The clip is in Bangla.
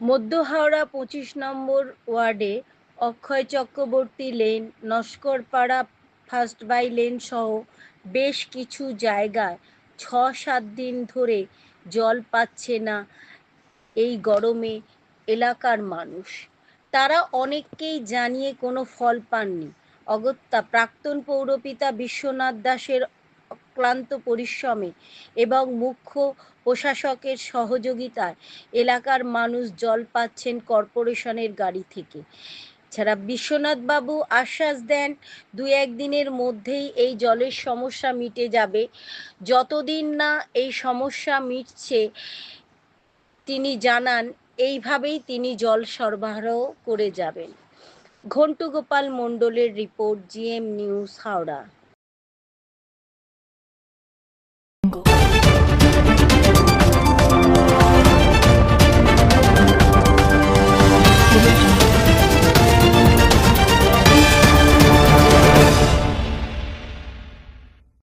মধ্য হাওড়া ২৫ নম্বর ওয়ার্ডে Akshay Chakraborty lane, Naskarpara first by lane সহ বেশ কিছু জায়গায় ৬-৭ দিন ধরে জল পাচ্ছে না এই গরমে এলাকার মানুষ। তারা অনেককেই জানিয়ে কোনো ফল পাননি। অগত্যা প্রাক্তন পৌরপিতা বিশ্বনাথ দাসের অক্লান্ত পরিশ্রমে এবং মুখ্য প্রশাসকের সহযোগিতায় এলাকার মানুষ জল পাচ্ছেন কর্পোরেশনের গাড়ি থেকে। এছাড়া বিশ্বনাথবাবু আশ্বাস দেন ২-১ দিনের মধ্যেই এই জলের সমস্যা মিটে যাবে। যতদিন না এই সমস্যা মিটছে তিনি জানান এইভাবেই তিনি জল সরবরাহ করে যাবেন। ঘন্টু গোপাল মণ্ডলের রিপোর্ট, জিএম নিউজ, হাওড়া।